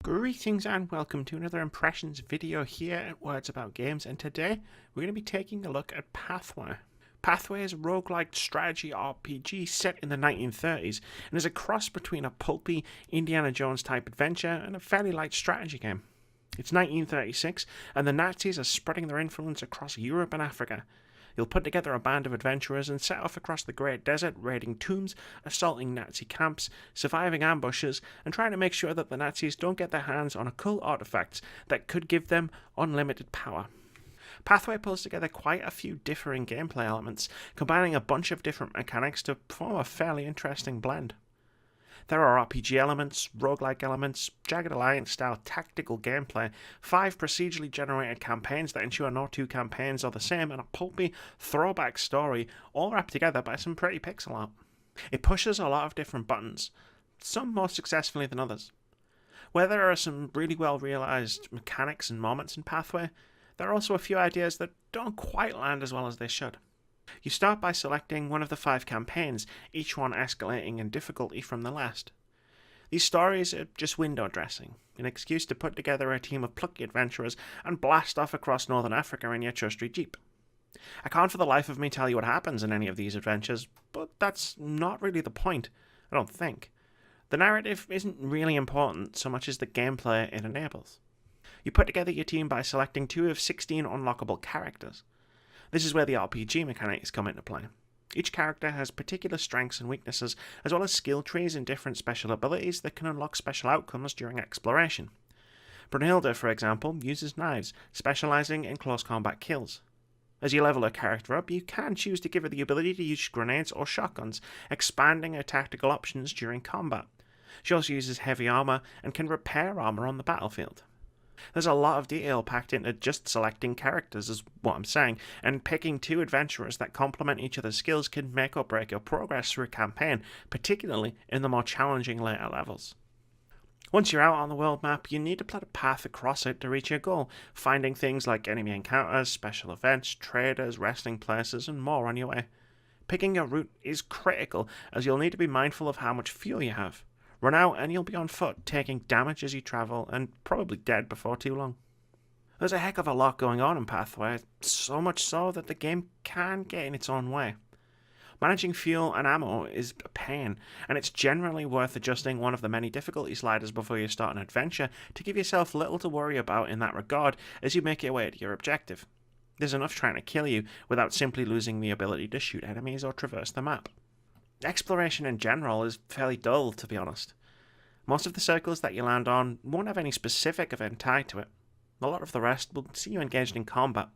Greetings and welcome to another Impressions video here at Words About Games, and today we're going to be taking a look at Pathway. Pathway is a roguelike strategy RPG set in the 1930s and is a cross between a pulpy Indiana Jones type adventure and a fairly light strategy game. It's 1936 and the Nazis are spreading their influence across Europe and Africa. You'll put together a band of adventurers and set off across the Great Desert, raiding tombs, assaulting Nazi camps, surviving ambushes, and trying to make sure that the Nazis don't get their hands on occult artifacts that could give them unlimited power. Pathway pulls together quite a few differing gameplay elements, combining a bunch of different mechanics to form a fairly interesting blend. There are RPG elements, roguelike elements, Jagged Alliance style tactical gameplay, 5 procedurally generated campaigns that ensure no two campaigns are the same, and a pulpy throwback story, all wrapped together by some pretty pixel art. It pushes a lot of different buttons, some more successfully than others. Where there are some really well realised mechanics and moments in Pathway, there are also a few ideas that don't quite land as well as they should. You start by selecting one of the 5 campaigns, each one escalating in difficulty from the last. These stories are just window dressing, an excuse to put together a team of plucky adventurers and blast off across northern Africa in your trusty jeep. I can't for the life of me tell you what happens in any of these adventures, but that's not really the point, I don't think. The narrative isn't really important so much as the gameplay it enables. You put together your team by selecting 2 of 16 unlockable characters. This is where the RPG mechanics come into play. Each character has particular strengths and weaknesses, as well as skill trees and different special abilities that can unlock special outcomes during exploration. Brunhilde, for example, uses knives, specialising in close combat kills. As you level a character up, you can choose to give her the ability to use grenades or shotguns, expanding her tactical options during combat. She also uses heavy armour and can repair armour on the battlefield. There's a lot of detail packed into just selecting characters, is what I'm saying, and picking 2 adventurers that complement each other's skills can make or break your progress through a campaign, particularly in the more challenging later levels. Once you're out on the world map, you need to plot a path across it to reach your goal, finding things like enemy encounters, special events, traders, resting places, and more on your way. Picking your route is critical, as you'll need to be mindful of how much fuel you have. Run out and you'll be on foot, taking damage as you travel, and probably dead before too long. There's a heck of a lot going on in Pathway, so much so that the game can get in its own way. Managing fuel and ammo is a pain, and it's generally worth adjusting one of the many difficulty sliders before you start an adventure to give yourself little to worry about in that regard as you make your way to your objective. There's enough trying to kill you without simply losing the ability to shoot enemies or traverse the map. Exploration in general is fairly dull, to be honest. Most of the circles that you land on won't have any specific event tied to it. A lot of the rest will see you engaged in combat.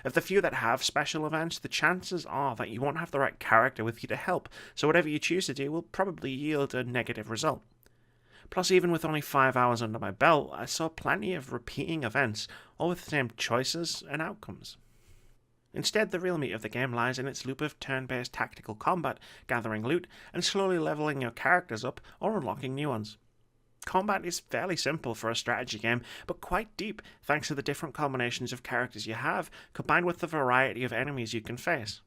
Of the few that have special events, the chances are that you won't have the right character with you to help, so whatever you choose to do will probably yield a negative result. Plus, even with only 5 hours under my belt, I saw plenty of repeating events, all with the same choices and outcomes. Instead, the real meat of the game lies in its loop of turn-based tactical combat, gathering loot, and slowly leveling your characters up or unlocking new ones. Combat is fairly simple for a strategy game, but quite deep thanks to the different combinations of characters you have, combined with the variety of enemies you can face.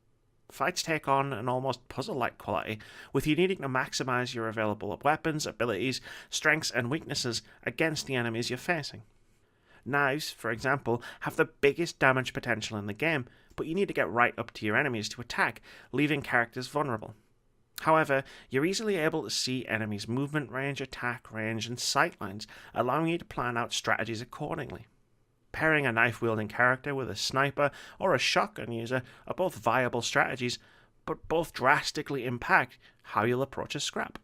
Fights take on an almost puzzle-like quality, with you needing to maximise your available weapons, abilities, strengths, and weaknesses against the enemies you're facing. Knives, for example, have the biggest damage potential in the game, but you need to get right up to your enemies to attack, leaving characters vulnerable. However, you're easily able to see enemies' movement range, attack range, and sightlines, allowing you to plan out strategies accordingly. Pairing a knife-wielding character with a sniper or a shotgun user are both viable strategies, but both drastically impact how you'll approach a scrap.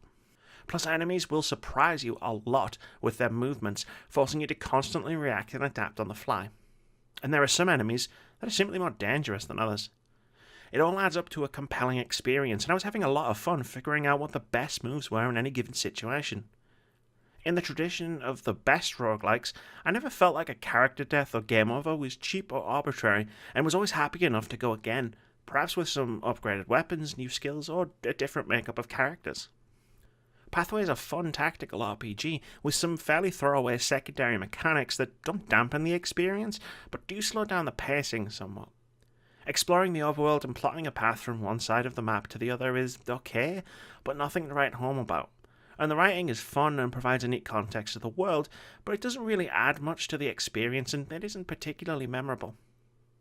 Plus, enemies will surprise you a lot with their movements, forcing you to constantly react and adapt on the fly. And there are some enemies that are simply more dangerous than others. It all adds up to a compelling experience, and I was having a lot of fun figuring out what the best moves were in any given situation. In the tradition of the best roguelikes, I never felt like a character death or game over was cheap or arbitrary, and was always happy enough to go again, perhaps with some upgraded weapons, new skills, or a different makeup of characters. Pathway is a fun tactical RPG with some fairly throwaway secondary mechanics that don't dampen the experience, but do slow down the pacing somewhat. Exploring the overworld and plotting a path from one side of the map to the other is okay, but nothing to write home about. And the writing is fun and provides a neat context to the world, but it doesn't really add much to the experience and it isn't particularly memorable.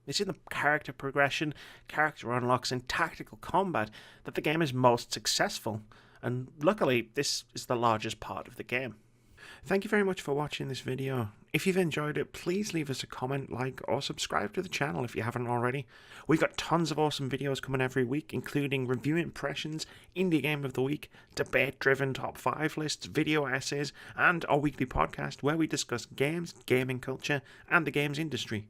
It's in the character progression, character unlocks, and tactical combat that the game is most successful, and luckily this is the largest part of the game. Thank you very much for watching this video. If you've enjoyed it, please leave us a comment, like, or subscribe to the channel if you haven't already. We've got tons of awesome videos coming every week, including review impressions, indie game of the week, debate-driven top 5 lists, video essays, and our weekly podcast where we discuss games, gaming culture, and the games industry.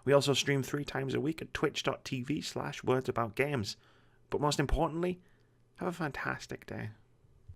We also stream 3 times a week at twitch.tv/wordsaboutgames. But most importantly, have a fantastic day.